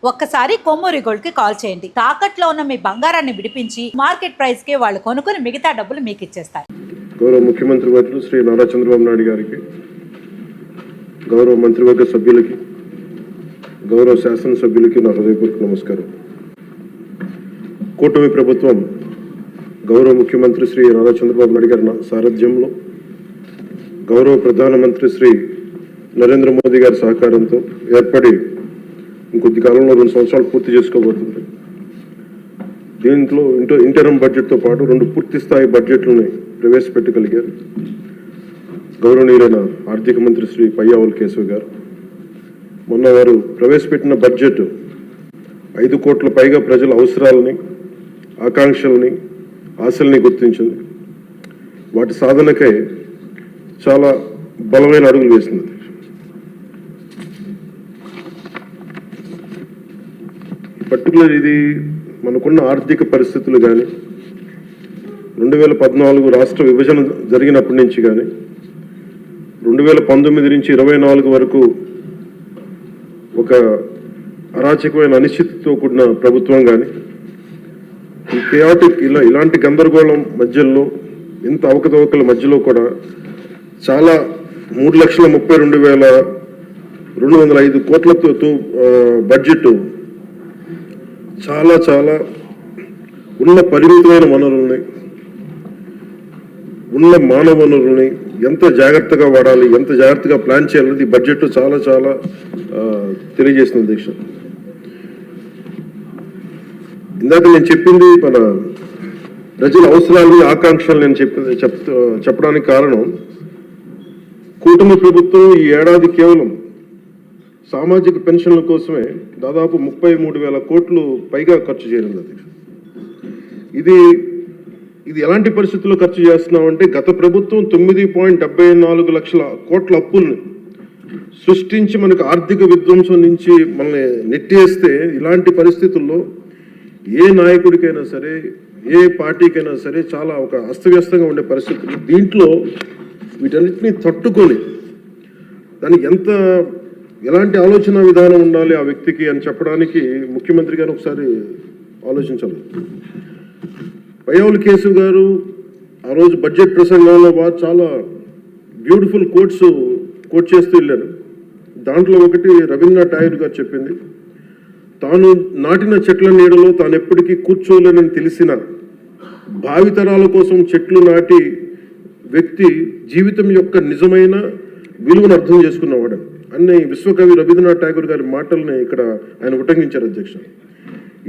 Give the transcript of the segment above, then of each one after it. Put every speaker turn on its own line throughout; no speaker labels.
ఒక్కసారి కొమ్మూరి గోల్డ్ కి కాల్ చేయండి. తాకట్లో ఉన్న మీ బంగారాన్ని విడిపించి మార్కెట్ ప్రైస్ కి వాళ్ళు కొనుక్కుని మిగతా డబ్బులు మీకు ఇచ్చేస్తారు.
గౌరవ ముఖ్యమంత్రి వర్యులు శ్రీ నారా చంద్రబాబు నాయుడు గారికి, గౌరవ మంత్రివర్గ సభ్యులకి, గౌరవ శాసనసభ్యులకి నా హృదయపూర్వక నమస్కారం. కూటమి ప్రభుత్వం గౌరవ ముఖ్యమంత్రి శ్రీ నారా చంద్రబాబు నాయుడు గారి సారథ్యంలో, గౌరవ ప్రధానమంత్రి శ్రీ నరేంద్ర మోదీ గారి సహకారంతో ఏర్పడి ఇంకొద్ది కాలంలో 2 సంవత్సరాలు పూర్తి చేసుకోబోతుంది. దీంట్లో ఇంటర్మ్ బడ్జెట్తో పాటు 2 పూర్తి స్థాయి బడ్జెట్లని ప్రవేశపెట్టగలిగారు గౌరవనీయులైన ఆర్థిక మంత్రి శ్రీ పయ్యావుల కేశవ్ గారు. మొన్న వారు ప్రవేశపెట్టిన బడ్జెట్ 5 కోట్ల పైగా ప్రజల అవసరాలని, ఆకాంక్షల్ని, ఆశల్ని గుర్తించింది. వాటి సాధనకై చాలా బలమైన అడుగులు వేసింది. పర్టికులర్ ఇది మనకున్న ఆర్థిక పరిస్థితులు కానీ, 2014 రాష్ట్ర విభజన జరిగినప్పటి నుంచి కానీ, 2019 నుంచి 24 వరకు ఒక అరాచకమైన అనిశ్చితితో కూడిన ప్రభుత్వం కానీ, ఈ కేయాటిక్ ఇలాంటి గందరగోళం మధ్యలో, ఇంత అవకతవకల మధ్యలో కూడా చాలా 3,32,205 కోట్లతో బడ్జెట్ చాలా చాలా ఉన్న పరిమితమైన వనరుల్ని, ఉన్న మానవ వనరుల్ని ఎంత జాగ్రత్తగా వాడాలి, ఎంత జాగ్రత్తగా ప్లాన్ చేయాలనేది బడ్జెట్ చాలా చాలా తెలియజేసిన అధ్యక్ష. ఇందాక నేను చెప్పింది మన ప్రజల అవసరాలని, ఆకాంక్షలు నేను చెప్పడానికి కారణం, కూటమి ప్రభుత్వం ఈ ఏడాది కేవలం సామాజిక పెన్షన్ల కోసమే దాదాపు 33,000 కోట్లు పైగా ఖర్చు చేయనుంది. ఇది ఎలాంటి పరిస్థితుల్లో ఖర్చు చేస్తున్నామంటే, గత ప్రభుత్వం 9.74 లక్షల కోట్ల అప్పుల్ని సృష్టించి మనకు ఆర్థిక విధ్వంసం నుంచి మనల్ని నెట్టేస్తే, ఇలాంటి పరిస్థితుల్లో ఏ నాయకుడికైనా సరే, ఏ పార్టీకైనా సరే చాలా ఒక అస్తవ్యస్తంగా ఉండే పరిస్థితులు. దీంట్లో వీటన్నిటిని తట్టుకొని దానికి ఎలాంటి ఆలోచన విధానం ఉండాలి ఆ వ్యక్తికి అని చెప్పడానికి ముఖ్యమంత్రి గారు ఒకసారి ఆలోచించాలి. పయ్యావుల కేశవ్ గారు ఆ రోజు బడ్జెట్ ప్రసంగంలో చాలా బ్యూటిఫుల్ కోట్ చేస్తూ వెళ్ళారు. దాంట్లో ఒకటి రవీంద్రనాథ్ ఠాగూర్ గారు చెప్పింది, తాను నాటిన చెట్ల నీడలో తాను ఎప్పటికీ కూర్చోలేనని తెలిసిన భావితరాల కోసం చెట్లు నాటి వ్యక్తి జీవితం యొక్క నిజమైన విలువను అర్థం చేసుకున్నవాడు అన్ని విశ్వకవి రవీంద్రనాథ్ ఠాగూర్ గారి మాటల్ని ఇక్కడ ఆయన ఉటంకించారు అధ్యక్ష.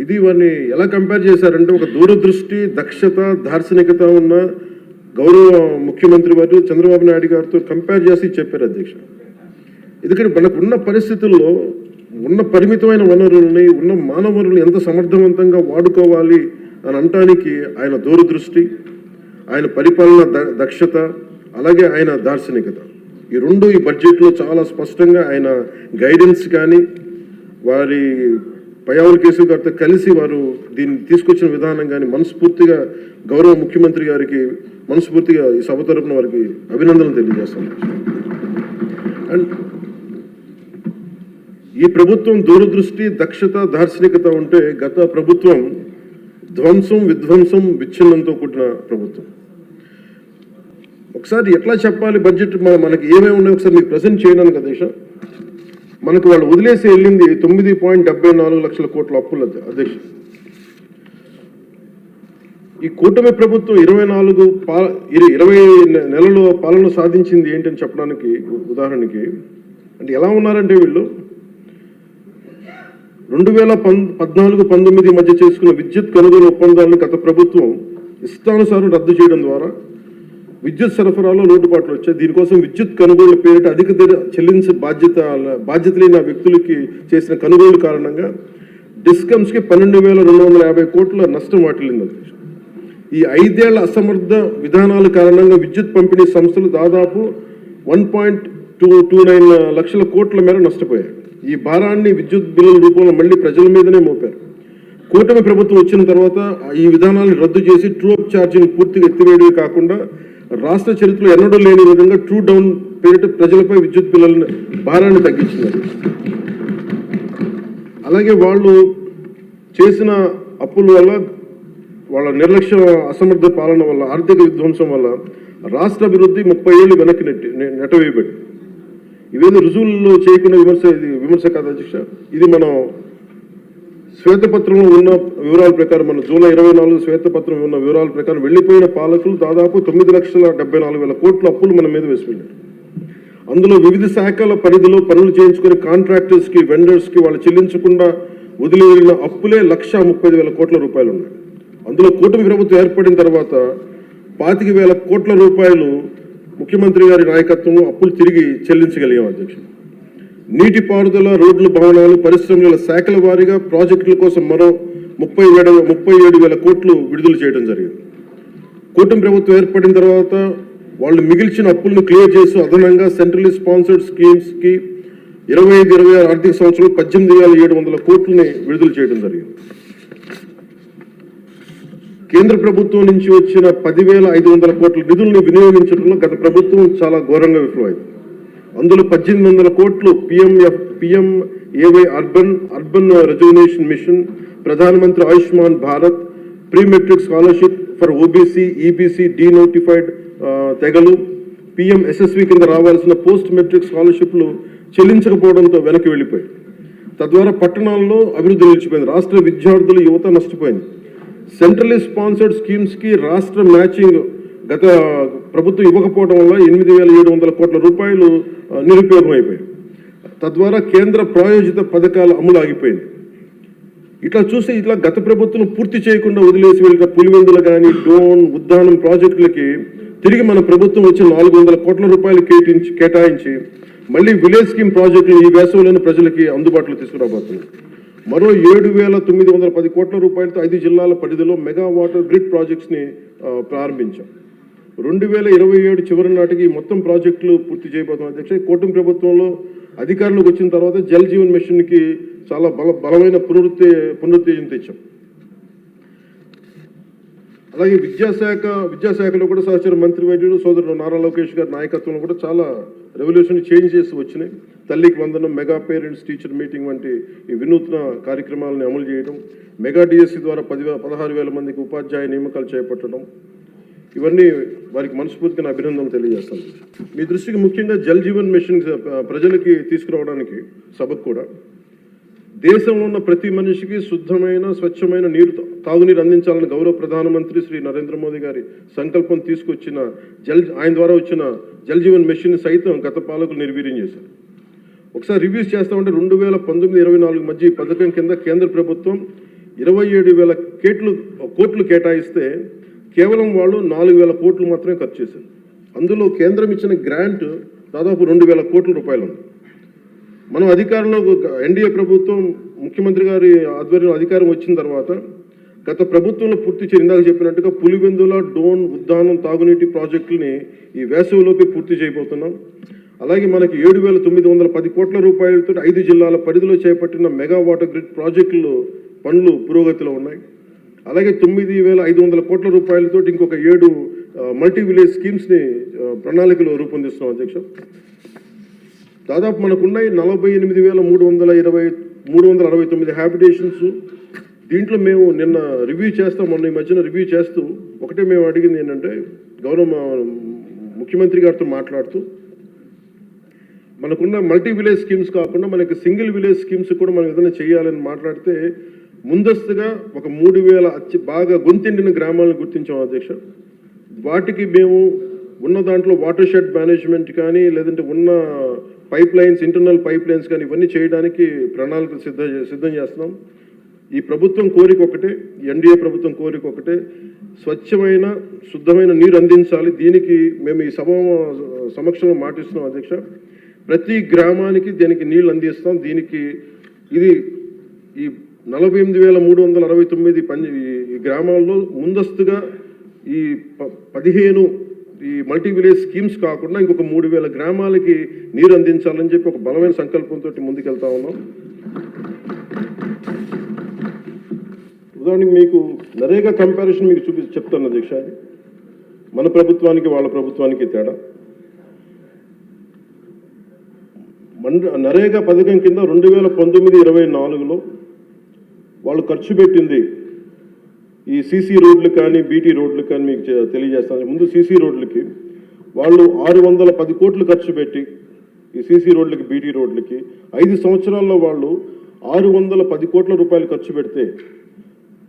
ఇది వారిని ఎలా కంపేర్ చేశారంటే, ఒక దూరదృష్టి, దక్షత, దార్శనికత ఉన్న గౌరవ ముఖ్యమంత్రి వారు చంద్రబాబు నాయుడు గారితో కంపేర్ చేసి చెప్పారు అధ్యక్ష. ఎందుకంటే మనకున్న పరిస్థితుల్లో ఉన్న పరిమితమైన వనరుల్ని, ఉన్న మానవ వనరులు ఎంత సమర్థవంతంగా వాడుకోవాలి అని అనటానికి ఆయన దూరదృష్టి, ఆయన పరిపాలన దక్షత, అలాగే ఆయన దార్శనికత, ఈ రెండు ఈ బడ్జెట్లో చాలా స్పష్టంగా ఆయన గైడెన్స్ కానీ, వారి పయ్యావుల కేశవ్ గారితో కలిసి వారు దీన్ని తీసుకొచ్చిన విధానం కానీ మనస్ఫూర్తిగా గౌరవ ముఖ్యమంత్రి గారికి మనస్ఫూర్తిగా ఈ సభ తరపున వారికి అభినందనలు తెలియజేస్తాను. అండ్ ఈ ప్రభుత్వం దూరదృష్టి, దక్షత, దార్శనికత ఉంటే, గత ప్రభుత్వం ధ్వంసం, విధ్వంసం, విచ్ఛిన్నంతో కూడిన ప్రభుత్వం. ఒకసారి ఎట్లా చెప్పాలి బడ్జెట్ మనకి ఏమేమి ఉన్నాయో ఒకసారి మీకు ప్రజెంట్ చేయడానికి అధ్యక్ష. మనకు వాళ్ళు వదిలేసి వెళ్ళింది 9.74 లక్షల కోట్ల అప్పులు అధ్యక్ష. ఈ కూటమి ప్రభుత్వం 20 నెలలు పాలన సాధించింది ఏంటని చెప్పడానికి ఉదాహరణకి, అంటే ఎలా ఉన్నారంటే, వీళ్ళు 2014-19 మధ్య చేసుకున్న విద్యుత్ కొనుగోలు ఒప్పందాలను గత ప్రభుత్వం ఇష్టానుసారం రద్దు చేయడం ద్వారా విద్యుత్ సరఫరాలో లోటుపాట్లు వచ్చాయి. దీనికోసం విద్యుత్ కొనుగోలు పేరిట అధిక ధర చెల్లించే బాధ్యత లేని వ్యక్తులకి చేసిన కొనుగోలు కారణంగా డిస్కమ్స్కి 12,250 కోట్ల నష్టం వాటిల్లింది. ఈ 5 ఏళ్ల అసమర్థ విధానాల కారణంగా విద్యుత్ పంపిణీ సంస్థలు దాదాపు 1.29 లక్షల కోట్ల మేర నష్టపోయాయి. ఈ భారాన్ని విద్యుత్ బిల్లుల రూపంలో మళ్ళీ ప్రజల మీదనే మోపారు. కూటమి ప్రభుత్వం వచ్చిన తర్వాత ఈ విధానాన్ని రద్దు చేసి ట్రూ అప్ ఛార్జింగ్ పూర్తిగా ఎత్తివేయడమే కాకుండా, రాష్ట్ర చరిత్రలో ఎన్నడూ లేని విధంగా ట్రూ డౌన్ పేరిట ప్రజలపై విద్యుత్ బిల్లుల భారాన్ని తగ్గించినారు. అలాగే వాళ్ళు చేసిన అప్పుల వల్ల, వాళ్ళ నిర్లక్ష్య అసమర్థ పాలన వల్ల, ఆర్థిక విధ్వంసం వల్ల రాష్ట్ర అభివృద్ధి 30 ఏళ్ళు వెనక్కి నెట్టవేయబడి, ఇవేదో రుజువుల్లో చేయకుండా విమర్శ కాదు అధ్యక్ష. ఇది మనం శ్వేతపత్రంలో ఉన్న వివరాల ప్రకారం, మన జూలై 24 శ్వేతపత్రం ఉన్న వివరాల ప్రకారం వెళ్ళిపోయిన పాలకులు దాదాపు 9,74,000 కోట్ల అప్పులు మన మీద వేసి వెళ్ళారు. అందులో వివిధ శాఖల పరిధిలో పనులు చేయించుకుని కాంట్రాక్టర్స్కి, వెండర్స్కి వాళ్ళు చెల్లించకుండా వదిలి వెళ్ళిన అప్పులే 1,35,000 కోట్ల రూపాయలు ఉన్నాయి. అందులో కూటమి ప్రభుత్వం ఏర్పడిన తర్వాత 25,000 కోట్ల రూపాయలు ముఖ్యమంత్రి గారి నాయకత్వంలో అప్పులు తిరిగి చెల్లించగలిగాం అధ్యక్ష. నీటిపారుదల, రోడ్లు, భవనాలు, పరిశ్రమల శాఖల వారీగా ప్రాజెక్టుల కోసం మరో 37,000 కోట్లు విడుదల చేయడం జరిగింది. కూటమి ప్రభుత్వం ఏర్పడిన తర్వాత వాళ్ళు మిగిల్చిన అప్పులను క్లియర్ చేస్తూ అదనంగా సెంట్రల్లీ స్పాన్సర్డ్ స్కీమ్స్కి 25-26 ఆర్థిక సంవత్సరం 18,700 కోట్లని విడుదల చేయడం జరిగింది. కేంద్ర ప్రభుత్వం నుంచి వచ్చిన 10,500 కోట్ల నిధులను వినియోగించడంలో గత ప్రభుత్వం చాలా ఘోరంగా విఫలమైంది. అందులో 1,800 కోట్లు PMAY అర్బన్ రెజ్యువనేషన్ మిషన్, ప్రధానమంత్రి Ayushman Bharat, pre matric scholarship for OBC, EBC, denotified తెగలు, PMSSV కింద రావాల్సిన పోస్ట్ మెట్రిక్ స్కాలర్షిప్లు చెల్లించకపోవడంతో వెనక్కి వెళ్ళిపోయి, తద్వారా పట్టణాల్లో అభివృద్ధి నిలిచిపోయింది. రాష్ట్ర విద్యార్థులు, యువత నష్టపోయింది. సెంట్రల్లీ స్పాన్సర్డ్ స్కీమ్స్కి రాష్ట్ర మ్యాచింగ్ గత ప్రభుత్వం ఇవ్వకపోవడం వల్ల 8,700 కోట్ల రూపాయలు నిరుపయోగం అయిపోయాయి. తద్వారా కేంద్ర ప్రాయోజిత పథకాల అమలు ఆగిపోయింది. ఇట్లా గత ప్రభుత్వం పూర్తి చేయకుండా వదిలేసి వెళ్ళిన పులివెందులు కానీ, డోన్, ఉద్దానం ప్రాజెక్టులకి తిరిగి మన ప్రభుత్వం వచ్చి 400 కోట్ల రూపాయలు కేటాయించి మళ్ళీ విలేజ్ స్కీమ్ ప్రాజెక్టులు ఈ వేసవిలోని ప్రజలకి అందుబాటులో తీసుకురాబోతున్నాయి. మరో 7,910 కోట్ల రూపాయలతో 5 జిల్లాల పరిధిలో మెగా వాటర్ గ్రిడ్ ప్రాజెక్ట్స్ని ప్రారంభించాం. 2027 చివరి నాటికి మొత్తం ప్రాజెక్టులు పూర్తి చేయబోతున్నాం అధ్యక్ష. కూటమి ప్రభుత్వంలో అధికారంలోకి వచ్చిన తర్వాత జల్ జీవన్ మిషన్కి చాలా బలమైన పునరుత్తేజం తెచ్చాం. అలాగే విద్యాశాఖలో కూడా సహచర మంత్రి వైద్యుడు సోదరుడు నారా లోకేష్ గారి నాయకత్వంలో కూడా చాలా రెవల్యూషన్ చేంజ్ చేసి వచ్చినాయి. తల్లికి వందనం, మెగా పేరెంట్స్ టీచర్ మీటింగ్ వంటి ఈ వినూత్న కార్యక్రమాలను అమలు చేయడం, మెగా DSC ద్వారా 16,000 మందికి ఉపాధ్యాయ నియామకాలు చేపట్టడం, ఇవన్నీ వారికి మనస్ఫూర్తిగా అభినందనలు తెలియజేస్తాను. మీ దృష్టికి ముఖ్యంగా జల్ జీవన్ మిషన్ ప్రజలకి తీసుకురావడానికి సభకు కూడా దేశంలో ఉన్న ప్రతి మనిషికి శుద్ధమైన, స్వచ్ఛమైన తాగునీరు అందించాలని గౌరవ ప్రధానమంత్రి శ్రీ నరేంద్ర మోదీ గారి సంకల్పం తీసుకొచ్చిన ఆయన ద్వారా వచ్చిన జల్ జీవన్ మిషన్ సైతం గత పాలకులు నిర్వీర్యం చేశారు. ఒకసారి రివ్యూస్ చేస్తామంటే 2019-24 మధ్య ఈ పథకం కింద కేంద్ర ప్రభుత్వం 27,000 కోట్లు కేటాయిస్తే కేవలం వాళ్ళు 4,000 కోట్లు మాత్రమే ఖర్చు చేశారు. అందులో కేంద్రం ఇచ్చిన గ్రాంట్ దాదాపు 2,000 కోట్ల రూపాయలు ఉంది. మనం అధికారంలో ఎన్డీఏ ప్రభుత్వం ముఖ్యమంత్రి గారి ఆధ్వర్యంలో అధికారం వచ్చిన తర్వాత గత ప్రభుత్వంలో పూర్తి చేసి ఇందాక చెప్పినట్టుగా పులివెందుల, డోన్, ఉద్దానం తాగునీటి ప్రాజెక్టులని ఈ వేసవిలోపే పూర్తి చేయబోతున్నాం. అలాగే మనకి 7,910 కోట్ల రూపాయలతో 5 జిల్లాల పరిధిలో చేపట్టిన మెగా వాటర్ గ్రిడ్ ప్రాజెక్టులు పనులు పురోగతిలో ఉన్నాయి. అలాగే 9,500 కోట్ల రూపాయలతో ఇంకొక 7 మల్టీ విలేజ్ స్కీమ్స్ని ప్రణాళికలు రూపొందిస్తున్నాం అధ్యక్ష. దాదాపు మనకున్నాయి 48,369 హ్యాబిటేషన్స్. దీంట్లో మేము నిన్న మొన్న ఈ మధ్యన రివ్యూ చేస్తూ ఒకటే మేము అడిగింది ఏంటంటే, గౌరవ ముఖ్యమంత్రి గారితో మాట్లాడుతూ మనకున్న మల్టీ విలేజ్ స్కీమ్స్ కాకుండా మనకి సింగిల్ విలేజ్ స్కీమ్స్ కూడా మనం ఏదైనా చేయాలని మాట్లాడితే ముందస్తుగా ఒక 3,000 బాగా గొంతెండిన గ్రామాలను గుర్తించాం అధ్యక్ష. వాటికి మేము ఉన్న దాంట్లో వాటర్ షెడ్ మేనేజ్మెంట్ కానీ, లేదంటే ఉన్న pipe lines, internal pipe lines కానీ ఇవన్నీ చేయడానికి ప్రణాళికలు సిద్ధం చేస్తున్నాం. ఈ ప్రభుత్వం కోరిక ఒకటే, ఎన్డీఏ ప్రభుత్వం కోరిక ఒకటే, స్వచ్ఛమైన, శుద్ధమైన నీరు అందించాలి. దీనికి మేము ఈ సభ సమక్షంలో మాటిస్తున్నాం అధ్యక్ష. ప్రతి గ్రామానికి దీనికి నీళ్లు అందిస్తాం. దీనికి ఇది ఈ 48,369 ఈ గ్రామాల్లో ముందస్తుగా ఈ 15 ఈ మల్టీ విలేజ్ స్కీమ్స్ కాకుండా ఇంకొక 3,000 గ్రామాలకి నీరు అందించాలని చెప్పి ఒక బలమైన సంకల్పంతో ముందుకెళ్తా ఉన్నాం. ఉదాహరణకి మీకు నరేగా కంపారిజన్ మీకు చెప్తాను అధ్యక్ష. అది మన ప్రభుత్వానికి వాళ్ళ ప్రభుత్వానికి తేడా. నరేగా పథకం కింద 2019-24లో వాళ్ళు ఖర్చు పెట్టింది ఈ సీసీ రోడ్లు కానీ బీటీ రోడ్లు కానీ మీకు తెలియజేస్తాను. ముందు సీసీ రోడ్లకి వాళ్ళు 610 కోట్లు ఖర్చు పెట్టి ఈ సీసీ రోడ్లకి బీటీ రోడ్లకి 5 సంవత్సరాల్లో వాళ్ళు 610 కోట్ల రూపాయలు ఖర్చు పెడితే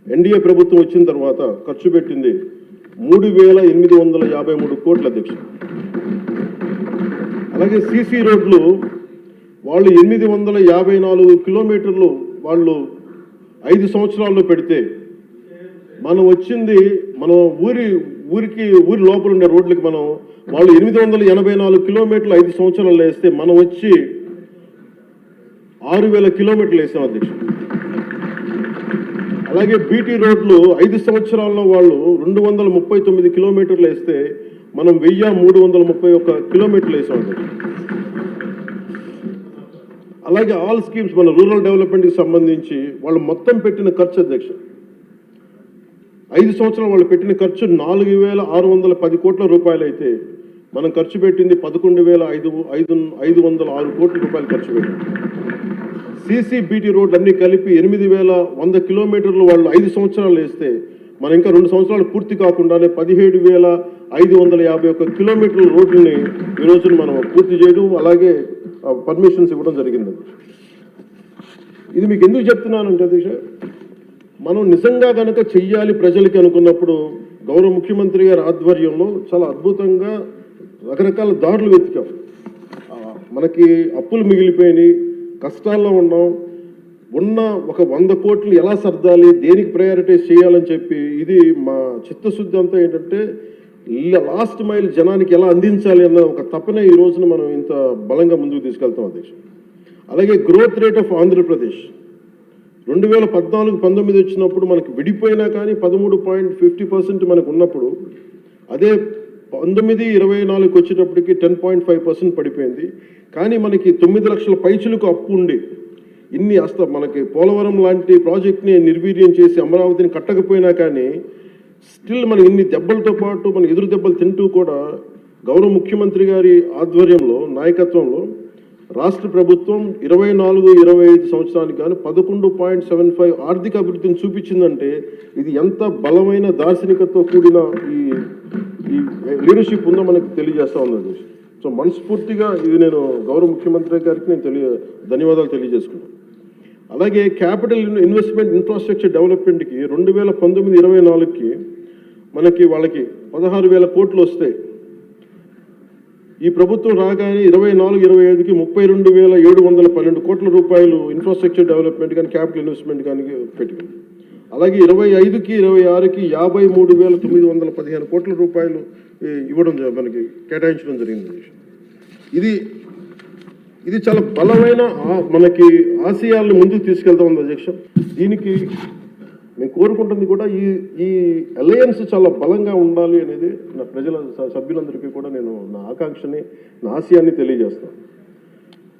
ఎన్డీఏ ప్రభుత్వం వచ్చిన తర్వాత ఖర్చు పెట్టింది 3,853 కోట్ల అధ్యక్ష. అలాగే సీసీ రోడ్లు వాళ్ళు 854 కిలోమీటర్లు వాళ్ళు 5 సంవత్సరాల్లో పెడితే మనం వచ్చింది మనం ఊరి లోపల ఉండే రోడ్లకి వాళ్ళు 884 కిలోమీటర్లు 5 సంవత్సరాలు వేస్తే మనం వచ్చి 6,000 కిలోమీటర్లు వేసాం అధ్యక్ష. అలాగే బీటీ రోడ్లు 5 సంవత్సరాల్లో వాళ్ళు 239 కిలోమీటర్లు వేస్తే మనం 1,331 కిలోమీటర్లు వేసాం అధ్యక్ష. అలాగే ఆల్ స్కీమ్స్ మన రూరల్ డెవలప్మెంట్కి సంబంధించి వాళ్ళు మొత్తం పెట్టిన ఖర్చు అధ్యక్ష 5 సంవత్సరాలు వాళ్ళు పెట్టిన ఖర్చు 4,610 కోట్ల రూపాయలు అయితే మనం ఖర్చు పెట్టింది 11,506 కోట్ల రూపాయలు ఖర్చు పెట్టాం. సీసీ బీటీ రోడ్లు అన్ని కలిపి 8,100 కిలోమీటర్లు వాళ్ళు 5 సంవత్సరాలు వేస్తే మనం ఇంకా 2 సంవత్సరాలు పూర్తి కాకుండానే 17,551 కిలోమీటర్ల రోడ్లని ఈ రోజున మనం పూర్తి చేయడం అలాగే పర్మిషన్స్ ఇవ్వడం జరిగింది. ఇది మీకు ఎందుకు చెప్తున్నానంటే అధ్యక్ష, మనం నిజంగా కనుక చెయ్యాలి ప్రజలకి అనుకున్నప్పుడు గౌరవ ముఖ్యమంత్రి గారి ఆధ్వర్యంలో చాలా అద్భుతంగా రకరకాల దారులు వెతికాం. మనకి అప్పులు మిగిలిపోయినాయి, కష్టాల్లో ఉన్నాం, ఉన్న ఒక 100 కోట్లు ఎలా సర్దాలి, దేనికి ప్రయారిటైజ్ చేయాలని చెప్పి ఇది మా చిత్తశుద్ధి అంతా ఏంటంటే లాస్ట్ మైల్ జనానికి ఎలా అందించాలి అన్న ఒక తపన ఈ రోజున మనం ఇంత బలంగా ముందుకు తీసుకెళ్తాం అధ్యక్ష. అలాగే గ్రోత్ రేట్ ఆఫ్ ఆంధ్రప్రదేశ్ 2014-19 వచ్చినప్పుడు మనకి విడిపోయినా కానీ 13.50% మనకు ఉన్నప్పుడు అదే 19-24 వచ్చేటప్పటికి 10.5% పడిపోయింది. కానీ మనకి 9 లక్షల పైచులకు అప్పు ఉండి ఇన్ని మనకి పోలవరం లాంటి ప్రాజెక్ట్ని నిర్వీర్యం చేసి అమరావతిని కట్టకపోయినా కానీ స్టిల్ మన ఇన్ని దెబ్బలతో పాటు మన ఎదురు దెబ్బలు తింటూ కూడా గౌరవ ముఖ్యమంత్రి గారి ఆధ్వర్యంలో నాయకత్వంలో రాష్ట్ర ప్రభుత్వం 24-25 సంవత్సరానికి కానీ 11.75 ఆర్థిక అభివృద్ధిని చూపించిందంటే ఇది ఎంత బలమైన దార్శనికతతో కూడిన ఈ లీడర్షిప్ ఉందో మనకు తెలియజేస్తా ఉన్నది. సో మనస్ఫూర్తిగా ఇది నేను గౌరవ ముఖ్యమంత్రి గారికి నేను ధన్యవాదాలు తెలియజేసుకున్నాను. అలాగే క్యాపిటల్ ఇన్వెస్ట్మెంట్ ఇన్ఫ్రాస్ట్రక్చర్ డెవలప్మెంట్కి 2019-24కి మనకి వాళ్ళకి 16,000 కోట్లు వస్తాయి. ఈ ప్రభుత్వం రాగానే 24-25కి 32,712 కోట్ల రూపాయలు ఇన్ఫ్రాస్ట్రక్చర్ డెవలప్మెంట్ కానీ క్యాపిటల్ ఇన్వెస్ట్మెంట్ కానీ పెట్టింది. అలాగే 25-26కి 53,915 కోట్ల రూపాయలు ఇవ్వడం మనకి కేటాయించడం జరిగింది. ఇది చాలా బలమైన మనకి ఆశయాలను ముందుకు తీసుకెళ్తా ఉంది అధ్యక్ష. దీనికి మేము కోరుకుంటుంది కూడా ఈ అలయన్స్ చాలా బలంగా ఉండాలి అనేది నా ప్రజల సభ్యులందరికీ కూడా నేను నా ఆకాంక్షని నా ఆశయాన్ని తెలియజేస్తాను.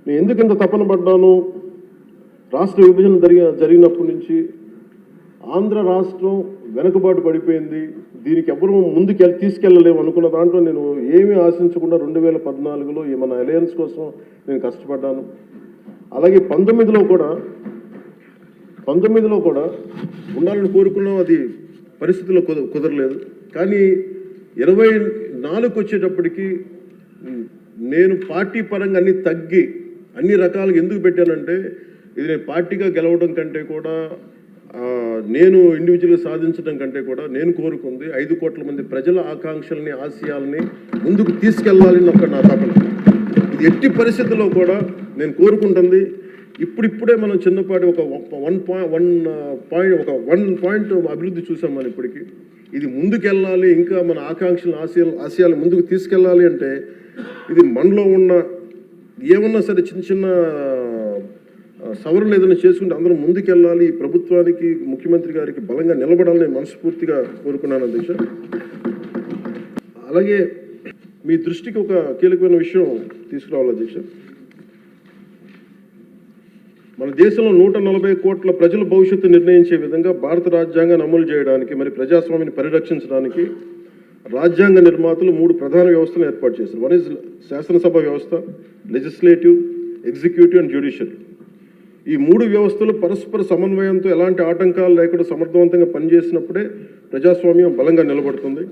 నేను ఎందుకు ఇంత తపన పడ్డాను, రాష్ట్ర విభజన జరిగినప్పటి నుంచి ఆంధ్ర రాష్ట్రం వెనుకబాటు పడిపోయింది, దీనికి ఎవరు ముందుకు తీసుకెళ్ళలేము అనుకున్న దాంట్లో నేను ఏమీ ఆశించకుండా 2014లో మన అలయన్స్ కోసం నేను కష్టపడ్డాను. అలాగే 19లో కూడా ఉండాలని కోరుకున్నాం, అది పరిస్థితుల్లో కుదరలేదు. కానీ 24కి వచ్చేటప్పటికి నేను పార్టీ పరంగా అన్ని తగ్గి అన్ని రకాలుగా ఎందుకు పెట్టానంటే ఇది నేను పార్టీగా గెలవడం కంటే కూడా నేను ఇండివిజువల్గా సాధించడం కంటే కూడా నేను కోరుకుంది 5 కోట్ల మంది ప్రజల ఆకాంక్షల్ని ఆశయాల్ని ముందుకు తీసుకెళ్లాలని ఒక నా తపన. ఇది ఎట్టి పరిస్థితుల్లో కూడా నేను కోరుకుంటుంది. ఇప్పుడిప్పుడే మనం చిన్నపాటి ఒక 1 పాయింట్ అభివృద్ధి చూసాం మనం ఇప్పటికీ. ఇది ముందుకెళ్ళాలి, ఇంకా మన ఆకాంక్షలు ఆశయాలు ముందుకు తీసుకెళ్ళాలి అంటే ఇది మనలో ఉన్న ఏమన్నా సరే చిన్న సవరణలు ఏదైనా చేసుకుంటే అందరం ముందుకెళ్ళాలి, ఈ ప్రభుత్వానికి ముఖ్యమంత్రి గారికి బలంగా నిలబడాలని మనస్ఫూర్తిగా కోరుకున్నాను అధ్యక్ష. అలాగే మీ దృష్టికి ఒక కీలకమైన విషయం తీసుకురావాలి అధ్యక్ష. మన దేశంలో 140 కోట్ల ప్రజల భవిష్యత్తు నిర్ణయించే విధంగా భారత రాజ్యాంగాన్ని అమలు చేయడానికి మరి ప్రజాస్వామ్యాన్ని పరిరక్షించడానికి రాజ్యాంగ నిర్మాతలు 3 ప్రధాన వ్యవస్థలను ఏర్పాటు చేశారు. వన్ ఇస్ శాసనసభ వ్యవస్థ, లెజిస్లేటివ్, ఎగ్జిక్యూటివ్ అండ్ జ్యుడిషియరీ. ఈ 3 వ్యవస్థలు పరస్పర సమన్వయంతో ఎలాంటి ఆటంకాలు లేకుండా సమర్థవంతంగా పనిచేసినప్పుడే ప్రజాస్వామ్యం బలంగా నిలబడుతుంది.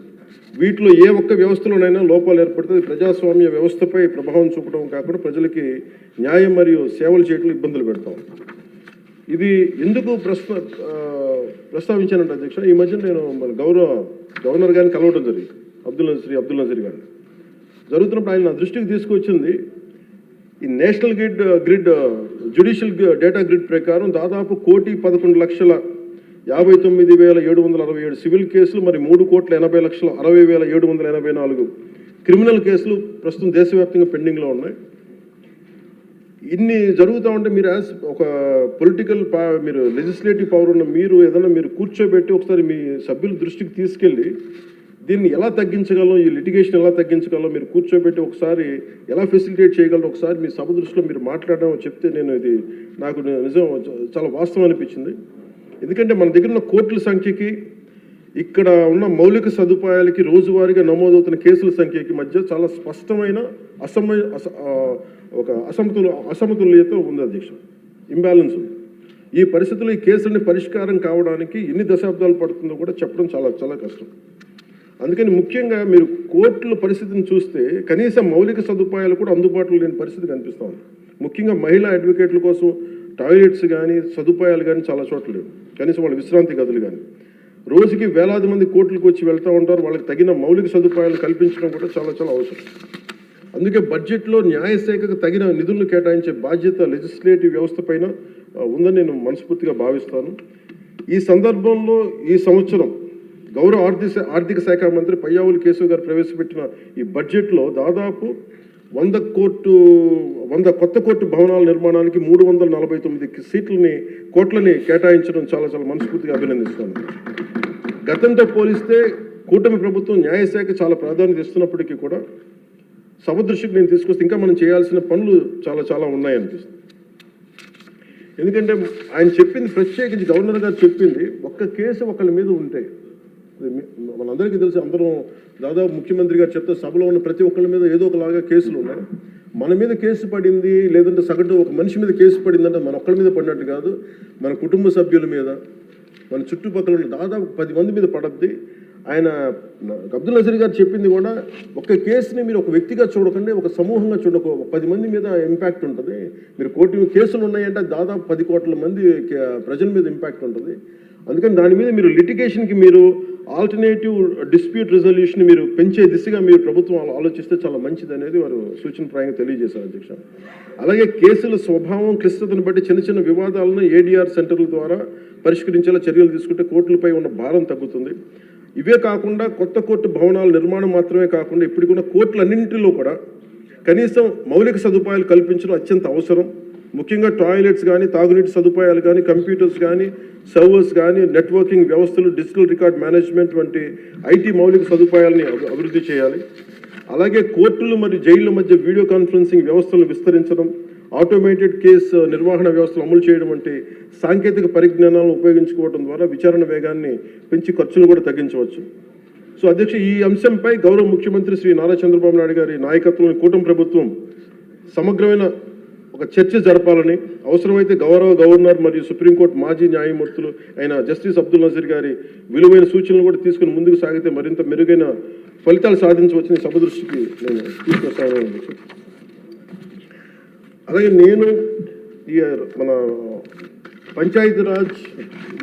వీటిలో ఏ ఒక్క వ్యవస్థలోనైనా లోపాలు ఏర్పడితే ప్రజాస్వామ్య వ్యవస్థపై ప్రభావం చూపడం కాకుండా ప్రజలకి న్యాయం మరియు సేవలు చేయడంలో ఇబ్బందులు పెడతాం. ఇది ఎందుకు ప్రస్తావించానంటే అధ్యక్ష, ఈ మధ్య నేను మన గవర్నర్ గారిని కలవడం జరిగింది, అబ్దుల్ నజీర్ గారిని. జరుగుతున్నప్పుడు ఆయన నా దృష్టికి తీసుకొచ్చింది, ఈ national grid judicial data grid ప్రకారం దాదాపు 1,11,59,767 సివిల్ కేసులు, మరి 3,80,60,784 క్రిమినల్ కేసులు ప్రస్తుతం దేశవ్యాప్తంగా పెండింగ్లో ఉన్నాయి. ఇన్ని జరుగుతూ ఉంటే మీరు యాజ్ ఒక పొలిటికల్ మీరు లెజిస్లేటివ్ పవర్ ఉన్న మీరు ఏదైనా మీరు కూర్చోబెట్టి ఒకసారి మీ సభ్యుల దృష్టికి తీసుకెళ్ళి దీన్ని ఎలా తగ్గించగలం, ఈ లిటిగేషన్ ఎలా తగ్గించగలం మీరు కూర్చోబెట్టి ఒకసారి ఎలా ఫెసిలిటేట్ చేయగలరు ఒకసారి మీ సభ దృష్టిలో మీరు మాట్లాడడం చెప్తే ఇది నాకు నిజం చాలా వాస్తవం అనిపించింది. ఎందుకంటే మన దగ్గర ఉన్న కోర్టుల సంఖ్యకి ఇక్కడ ఉన్న మౌలిక సదుపాయాలకి రోజువారీగా నమోదవుతున్న కేసుల సంఖ్యకి మధ్య చాలా స్పష్టమైన అసమతుల్యత ఉంది అధ్యక్ష, ఇంబ్యాలెన్స్ ఉంది. ఈ పరిస్థితుల్లో ఈ కేసులని పరిష్కారం కావడానికి ఎన్ని దశాబ్దాలు పడుతుందో కూడా చెప్పడం చాలా చాలా కష్టం. అందుకని ముఖ్యంగా మీరు కోర్టుల పరిస్థితిని చూస్తే కనీసం మౌలిక సదుపాయాలు కూడా అందుబాటులో లేని పరిస్థితి కనిపిస్తూ ఉంది. ముఖ్యంగా మహిళా అడ్వకేట్ల కోసం టాయిలెట్స్ కానీ సదుపాయాలు కానీ చాలా చోట్ల లేవు, కనీసం వాళ్ళ విశ్రాంతి గదులు కానీ. రోజుకి వేలాది మంది కోర్టులకు వచ్చి వెళ్తూ ఉంటారు, వాళ్ళకి తగిన మౌలిక సదుపాయాలు కల్పించడం కూడా చాలా చాలా అవసరం. అందుకే బడ్జెట్లో న్యాయశాఖకు తగిన నిధులను కేటాయించే బాధ్యత లెజిస్లేటివ్ వ్యవస్థ పైన ఉందని నేను మనస్ఫూర్తిగా భావిస్తాను. ఈ సందర్భంలో ఈ సంవత్సరం గౌరవ ఆర్థిక శాఖ మంత్రి పయ్యావుల కేశవ్ గారు ప్రవేశపెట్టిన ఈ బడ్జెట్లో దాదాపు 100 కొత్త కోర్టు భవనాల నిర్మాణానికి 349 కోట్లని కేటాయించడం చాలా చాలా మనస్ఫూర్తిగా అభినందిస్తాను. గతంతో పోలిస్తే కూటమి ప్రభుత్వం న్యాయశాఖ చాలా ప్రాధాన్యత ఇస్తున్నప్పటికీ కూడా సభ దృష్టికి నేను తీసుకొస్తే ఇంకా మనం చేయాల్సిన పనులు చాలా చాలా ఉన్నాయనిపిస్తుంది. ఎందుకంటే ఆయన చెప్పింది, ప్రత్యేకించి గవర్నర్ గారు చెప్పింది, ఒక్క కేసు ఒకళ్ళ మీద ఉంటే మనందరికీ తెలుసు, అందరం దాదాపు ముఖ్యమంత్రి గారు చెప్తే సభలో ఉన్న ప్రతి ఒక్కళ్ళ మీద ఏదో ఒకలాగా కేసులు ఉన్నాయి. మన మీద కేసు పడింది లేదంటే సగటు ఒక మనిషి మీద కేసు పడిందంటే మన ఒక్కళ్ళ మీద పడినట్టు కాదు, మన కుటుంబ సభ్యుల మీద, మన చుట్టుపక్కల ఉన్న దాదాపు 10 మంది మీద పడద్ది. ఆయన అబ్దుల్ నజీర్ గారు చెప్పింది కూడా, ఒక కేసుని మీరు ఒక వ్యక్తిగా చూడకండి, ఒక సమూహంగా చూడక 10 మంది మీద ఇంపాక్ట్ ఉంటుంది. మీరు కోటి కేసులు ఉన్నాయంటే దాదాపు 10 కోట్ల మంది ప్రజల మీద ఇంపాక్ట్ ఉంటుంది. అందుకని దాని మీద మీరు లిటిగేషన్కి మీరు ఆల్టర్నేటివ్ డిస్ప్యూట్ రిజల్యూషన్ మీరు పెంచే దిశగా మీరు ప్రభుత్వం ఆలోచిస్తే చాలా మంచిది అనేది వారు సూచనప్రాయంగా తెలియజేశారు అధ్యక్ష. అలాగే కేసుల స్వభావం క్లిష్టతను బట్టి చిన్న చిన్న వివాదాలను ఏడీఆర్ సెంటర్ల ద్వారా పరిష్కరించేలా చర్యలు తీసుకుంటే కోర్టులపై ఉన్న భారం తగ్గుతుంది. ఇవే కాకుండా కొత్త కోర్టు భవనాల నిర్మాణం మాత్రమే కాకుండా ఇప్పటికున్న కోర్టులన్నింటిలో కూడా కనీసం మౌలిక సదుపాయాలు కల్పించడం అత్యంత అవసరం. ముఖ్యంగా టాయిలెట్స్ కానీ, తాగునీటి సదుపాయాలు కానీ, కంప్యూటర్స్ కానీ, సర్వర్స్ కానీ, నెట్వర్కింగ్ వ్యవస్థలు, డిజిటల్ రికార్డ్ మేనేజ్మెంట్ వంటి ఐటీ మౌలిక సదుపాయాలని అభివృద్ధి చేయాలి. అలాగే కోర్టులు మరియు జైళ్ల మధ్య వీడియో కాన్ఫరెన్సింగ్ వ్యవస్థలను విస్తరించడం, ఆటోమేటెడ్ కేసు నిర్వహణ వ్యవస్థలు అమలు చేయడం వంటి సాంకేతిక పరిజ్ఞానాలను ఉపయోగించుకోవడం ద్వారా విచారణ వేగాన్ని పెంచి ఖర్చులు కూడా తగ్గించవచ్చు. సో అధ్యక్ష, ఈ అంశంపై గౌరవ ముఖ్యమంత్రి శ్రీ నారా చంద్రబాబు నాయుడు గారి నాయకత్వంలోని కూటమి ప్రభుత్వం సమగ్రమైన ఒక చర్చ జరపాలని, అవసరమైతే గవర్నర్ మరియు సుప్రీంకోర్టు మాజీ న్యాయమూర్తులు అయిన జస్టిస్ అబ్దుల్ నజీర్ గారి విలువైన సూచనలు కూడా తీసుకుని ముందుకు సాగితే మరింత మెరుగైన ఫలితాలు సాధించవచ్చని సభ దృష్టికి నేను తీసుకొస్తాను. అలాగే నేను ఈ మన పంచాయతీరాజ్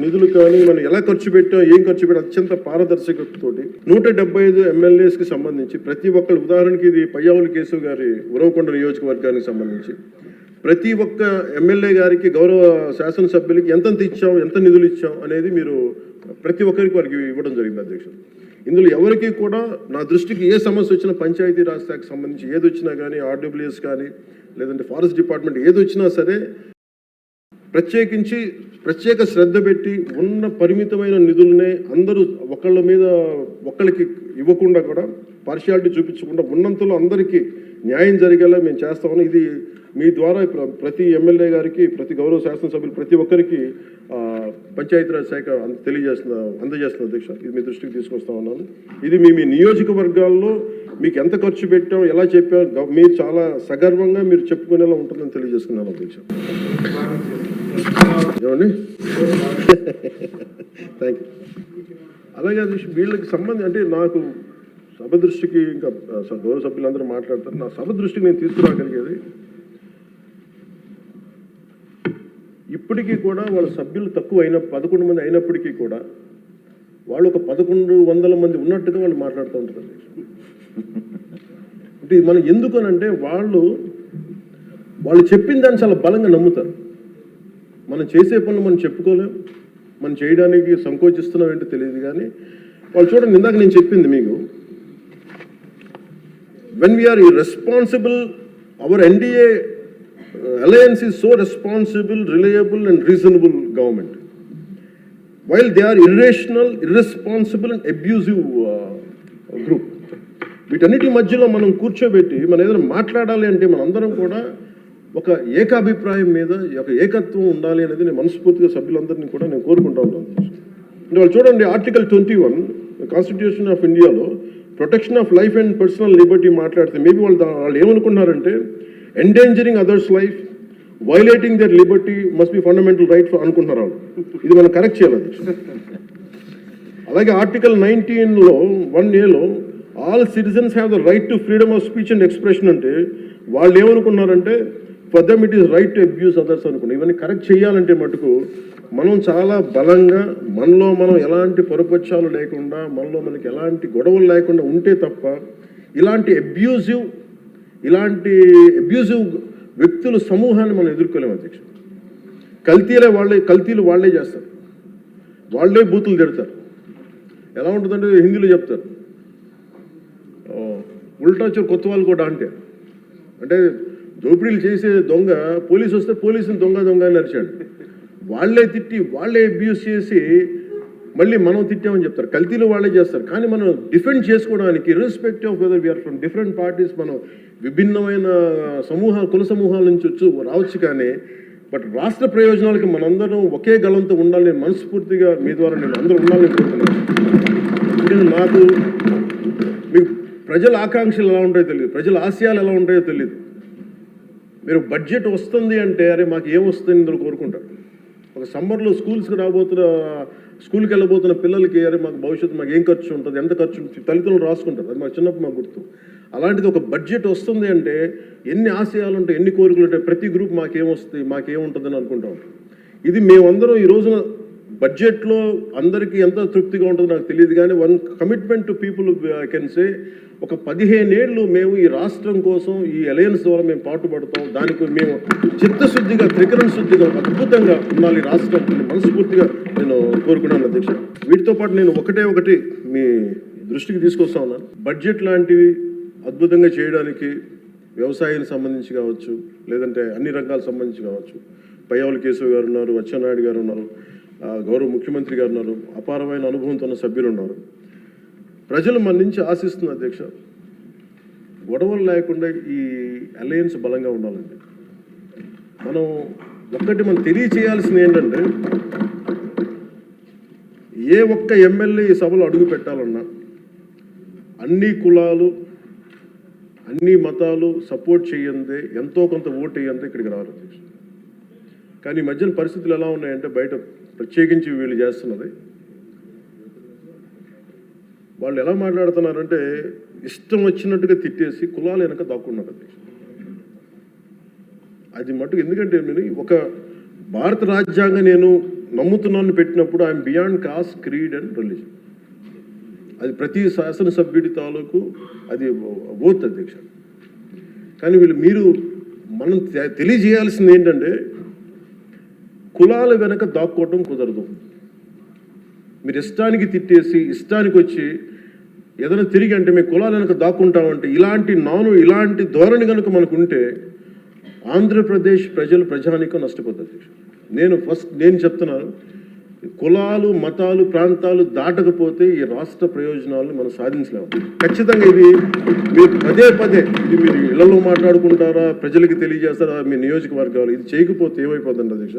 నిధులు కానీ మనం ఎలా ఖర్చు పెట్టాం, ఏం ఖర్చు పెట్టాం అత్యంత పారదర్శకతతోటి 175 ఎమ్మెల్యేస్కి సంబంధించి ప్రతి ఒక్కరు, ఉదాహరణకి ఇది పయ్యావుల కేశవ్ గారి ఉరవకొండ నియోజకవర్గానికి సంబంధించి ప్రతి ఒక్క ఎమ్మెల్యే గారికి, గౌరవ శాసనసభ్యులకి ఎంతెంత ఇచ్చాం, ఎంత నిధులు ఇచ్చాం అనేది మీరు ప్రతి ఒక్కరికి వారికి ఇవ్వడం జరిగింది అధ్యక్షుడు. ఇందులో ఎవరికి కూడా నా దృష్టికి ఏ సమస్య వచ్చినా, పంచాయతీరాజ్ శాఖకు సంబంధించి ఏది వచ్చినా కానీ, ఆర్డబ్ల్యూఎస్ కానీ లేదంటే ఫారెస్ట్ డిపార్ట్మెంట్ ఏది వచ్చినా సరే ప్రత్యేక శ్రద్ధ పెట్టి ఉన్న పరిమితమైన నిధులనే అందరూ ఒకళ్ళకి ఇవ్వకుండా కూడా పార్షియాలిటీ చూపించకుండా ఉన్నంతలో అందరికీ న్యాయం జరిగేలా మేము చేస్తామని, ఇది మీ ద్వారా ప్రతి ఎమ్మెల్యే గారికి, ప్రతి గౌరవ శాసనసభ్యులు ప్రతి ఒక్కరికి పంచాయతీరాజ్ శాఖ అందజేస్తున్న అధ్యక్ష. ఇది మీ దృష్టికి తీసుకొస్తా ఉన్నాను. ఇది మీ నియోజకవర్గాల్లో మీకు ఎంత ఖర్చు పెట్టాం, ఎలా చెప్పాం, మీరు చాలా సగర్వంగా మీరు చెప్పుకునేలా ఉంటుందని తెలియజేసుకున్నాను అధ్యక్ష. ఏమండి? Thank you. అలాగే అధ్యక్ష, వీళ్ళకి సంబంధం అంటే నాకు సభ దృష్టికి, ఇంకా గౌరవ సభ్యులందరూ మాట్లాడతారు, నా సభ దృష్టికి నేను తీసుకురాగలిగేది, ఇప్పటికీ కూడా వాళ్ళ సభ్యులు తక్కువ 11 మంది అయినప్పటికీ కూడా వాళ్ళు ఒక 1100 మంది ఉన్నట్టుగా వాళ్ళు మాట్లాడుతూ ఉంటారు. అంటే మనం ఎందుకనంటే వాళ్ళు చెప్పిన దాన్ని చాలా బలంగా నమ్ముతారు. మనం చేసే పనులు మనం చెప్పుకోలేం, మనం చేయడానికి సంకోచిస్తున్నాం ఏంటో తెలియదు. కానీ వాళ్ళు చూడండి, ఇందాక నేను చెప్పింది మీకు, when we are irresponsible, our NDA alliance is so responsible, reliable and reasonable government, while they are irrational, irresponsible and abusive group. వీటన్నిటి మధ్యలో మనం కూర్చోబెట్టి మనం ఏదైనా మాట్లాడాలి అంటే మనందరం కూడా ఒక ఏకాభిప్రాయం మీద ఒక ఏకత్వం ఉండాలి అనేది నేను మనస్ఫూర్తిగా సభ్యులందరినీ కూడా నేను కోరుకుంటా ఉంటాను. అంటే వాళ్ళు చూడండి, ఆర్టికల్ 21 కాన్స్టిట్యూషన్ ఆఫ్ ఇండియాలో protection of life and personal liberty మాట్లాడితే మేబీ వాళ్ళు ఏమనుకుంటున్నారంటే endangering others life, violating their liberty must be fundamental right అనుకుంటున్నారు వాళ్ళు. ఇది మనం కరెక్ట్ చేయాలి. అలాగే ఆర్టికల్ 19లో 1A all citizens have the right to freedom of speech and expression అంటే వాళ్ళు ఏమనుకున్నారంటే for them it is right to abuse others అనుకున్నారు. ఇవన్నీ కరెక్ట్ చేయాలంటే మటుకు మనం చాలా బలంగా మనలో మనం ఎలాంటి పొరపక్షాలు లేకుండా, మనలో మనకి ఎలాంటి గొడవలు లేకుండా ఉంటే తప్ప ఇలాంటి అబ్యూజివ్ వ్యక్తుల సమూహాన్ని మనం ఎదుర్కోలేము అధ్యక్ష. కల్తీలు వాళ్ళే చేస్తారు, వాళ్ళే బూతులు తిడతారు. ఎలా ఉంటుందంటే హిందీలో చెప్తారు, ఉల్టా చోర్ కొత్త వాళ్ళు కూడా అంటే దోపిడీలు చేసే దొంగ పోలీసు వస్తే పోలీసుని దొంగ అని నడిచాడు. వాళ్ళే తిట్టి వాళ్ళే అబ్యూస్ చేసి మళ్ళీ మనం తిట్టామని చెప్తారు. కల్తీలు వాళ్ళే చేస్తారు. కానీ మనం డిఫెండ్ చేసుకోవడానికి irrespective of whether we are from different parties, మనం విభిన్నమైన కుల సమూహాల నుంచి రావచ్చు. కానీ బట్ రాష్ట్ర ప్రయోజనాలకి మనందరం ఒకే గలంతో ఉండాలని మనస్ఫూర్తిగా మీ ద్వారా నేను అందరూ ఉండాలని కోరుతున్నాను. నాకు మీకు ప్రజల ఆకాంక్షలు ఎలా ఉంటాయో తెలియదు, ప్రజల ఆశయాలు ఎలా ఉంటాయో తెలియదు. మీరు బడ్జెట్ వస్తుంది అంటే అరే మాకు ఏం వస్తుంది ఇందులో కోరుకుంటారు. ఒక సమ్మర్లో స్కూల్కి వెళ్ళబోతున్న పిల్లలకి అరే మాకు భవిష్యత్తు మాకు ఏం ఖర్చు ఉంటుంది, ఎంత ఖర్చు ఉంటుంది, తల్లిదండ్రులు రాసుకుంటారు. అది మాకు చిన్నప్పుడు మాకు గుర్తు. అలాంటిది ఒక బడ్జెట్ వస్తుంది అంటే ఎన్ని ఆశయాలు ఉంటాయి, ఎన్ని కోరికలు ఉంటాయి, ప్రతి గ్రూప్ మాకేమొస్తుంది, మాకేముంటుందని అనుకుంటా ఉంటాం. ఇది మేమందరం ఈ రోజున బడ్జెట్లో అందరికీ ఎంత తృప్తిగా ఉంటుందో నాకు తెలియదు. కానీ one commitment to people I can say, ఒక 15 ఏళ్ళు మేము ఈ రాష్ట్రం కోసం ఈ అలయన్స్ ద్వారా మేము పాటుపడతాం. దానికి మేము చిత్తశుద్ధిగా, త్రికరణ శుద్ధిగా అద్భుతంగా ఉండాలి రాష్ట్రం మనస్ఫూర్తిగా నేను కోరుకున్నాను అధ్యక్ష. వీటితో పాటు నేను ఒకటి మీ దృష్టికి తీసుకొస్తా ఉన్నాను. బడ్జెట్ లాంటివి అద్భుతంగా చేయడానికి వ్యవసాయానికి సంబంధించి కావచ్చు, లేదంటే అన్ని రంగాలకు సంబంధించి కావచ్చు, పయ్యావుల కేశవ్ గారు ఉన్నారు, అచ్చెన్నాయుడు గారు ఉన్నారు, గౌరవ ముఖ్యమంత్రి గారు ఉన్నారు, అపారమైన అనుభవంతో ఉన్న సభ్యులు ఉన్నారు. ప్రజలు మన నుంచి ఆశిస్తున్న అధ్యక్ష, గొడవలు లేకుండా ఈ అలయన్స్ బలంగా ఉండాలండి. మనం తెలియచేయాల్సింది ఏంటంటే, ఏ ఒక్క ఎమ్మెల్యే ఈ సభలో అడుగు పెట్టాలన్నా అన్ని కులాలు, అన్ని మతాలు సపోర్ట్ చేయందే, ఎంతో కొంత ఓటు వేయందే ఇక్కడికి రావాలి అధ్యక్ష. కానీ ఈ మధ్యన పరిస్థితులు ఎలా ఉన్నాయంటే, బయట ప్రత్యేకించి వీళ్ళు చేస్తున్నది, వాళ్ళు ఎలా మాట్లాడుతున్నారంటే ఇష్టం వచ్చినట్టుగా తిట్టేసి కులాలు వెనక దాక్కున్నారు అధ్యక్ష. అది మటుకు ఎందుకంటే నేను ఒక భారత రాజ్యాంగం నేను నమ్ముతున్నాను పెట్టినప్పుడు I'm beyond cost, creed and religion. అది ప్రతి శాసనసభ్యుడి తాలూకు అది ఓత్ అధ్యక్ష. కానీ మనం తెలియజేయాల్సింది ఏంటంటే, కులాల వెనక దాక్కోవటం కుదరదు. మీరు ఇష్టానికి తిట్టేసి ఇష్టానికి వచ్చి ఏదైనా తిరిగి అంటే మేము కులాల వెనక దాక్కుంటామంటే ఇలాంటి ధోరణి కనుక మనకు ఉంటే ఆంధ్రప్రదేశ్ ప్రజానికం నష్టపోతుంది. నేను చెప్తున్నాను, కులాలు, మతాలు, ప్రాంతాలు దాటకపోతే ఈ రాష్ట్ర ప్రయోజనాలను మనం సాధించలేము. ఖచ్చితంగా ఇది మీరు పదే ఇది మీరు ఇళ్లలో మాట్లాడుకుంటారా, ప్రజలకి తెలియజేస్తారా, మీ నియోజకవర్గాలు ఇది చేయకపోతే ఏమైపోతుంది అధ్యక్ష,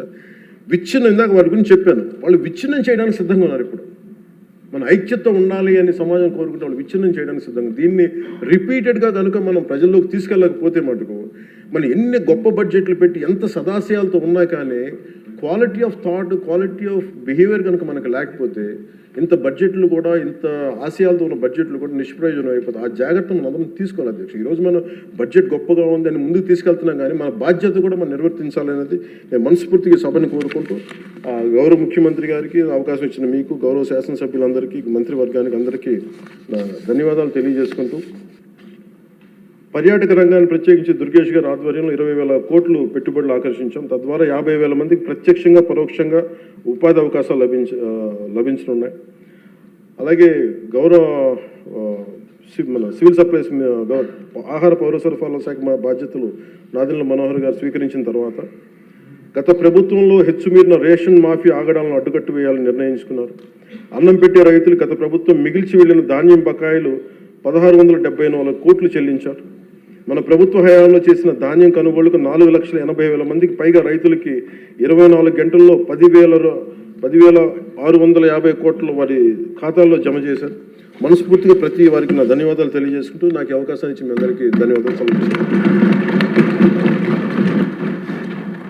విచ్ఛిన్నం, ఇందాక వారి గురించి చెప్పాను, వాళ్ళు విచ్ఛిన్నం చేయడానికి సిద్ధంగా ఉన్నారు. ఇప్పుడు మన ఐక్యత ఉండాలి అని సమాజం కోరుకుంటే వాళ్ళు విచ్ఛిన్నం చేయడానికి సిద్ధంగా. దీన్ని రిపీటెడ్గా కనుక మనం ప్రజల్లోకి తీసుకెళ్ళకపోతే మటుకు మనం ఎన్ని గొప్ప బడ్జెట్లు పెట్టి ఎంత సదాశయాలతో ఉన్నా కానీ quality of thought, quality of behaviour కనుక మనకు లేకపోతే ఇంత బడ్జెట్లు కూడా, ఇంత ఆశయాలతో ఉన్న బడ్జెట్లు కూడా నిష్ప్రయోజనం అయిపోతాయి. ఆ జాగ్రత్త మనం అందరం తీసుకోవాలి అధ్యక్ష. ఈరోజు మనం బడ్జెట్ గొప్పగా ఉంది అని ముందుకు తీసుకెళ్తున్నాం, కానీ మన బాధ్యత కూడా మనం నిర్వర్తించాలనేది నేను మనస్ఫూర్తిగా సభని కోరుకుంటూ, గౌరవ ముఖ్యమంత్రి గారికి అవకాశం ఇచ్చిన మీకు, గౌరవ శాసనసభ్యులందరికీ, మంత్రివర్గానికి అందరికీ నా ధన్యవాదాలు తెలియజేసుకుంటూ, పర్యాటక రంగాన్ని ప్రత్యేకించి దుర్గేష్ గారి ఆధ్వర్యంలో 20,000 కోట్లు పెట్టుబడులు ఆకర్షించాం. తద్వారా 50,000 మందికి ప్రత్యక్షంగా పరోక్షంగా ఉపాధి అవకాశాలు లభించనున్నాయి. అలాగే గౌరవ మన సివిల్ సప్లైస్ ఆహార పౌర సరఫరాల శాఖ బాధ్యతలు నాదెండ్ల మనోహర్ గారు స్వీకరించిన తర్వాత గత ప్రభుత్వంలో హెచ్చుమీరిన రేషన్ మాఫీ ఆగడాలను అడ్డుకట్టు వేయాలని నిర్ణయించుకున్నారు. అన్నం పెట్టే రైతులు గత ప్రభుత్వం మిగిల్చి వెళ్లిన ధాన్యం బకాయిలు 1,674 కోట్లు చెల్లించారు. మన ప్రభుత్వ హయాంలో చేసిన ధాన్యం కొనుగోలుకు 4,80,000 మందికి పైగా రైతులకి 24 గంటల్లో 10,650 కోట్లు వారి ఖాతాల్లో జమ చేశారు. మనస్ఫూర్తిగా ప్రతి వారికి నా ధన్యవాదాలు తెలియజేసుకుంటూ నాకు అవకాశాన్ని ఇచ్చి మీ అందరికీ ధన్యవాదాలు సమర్పిస్తున్నాను.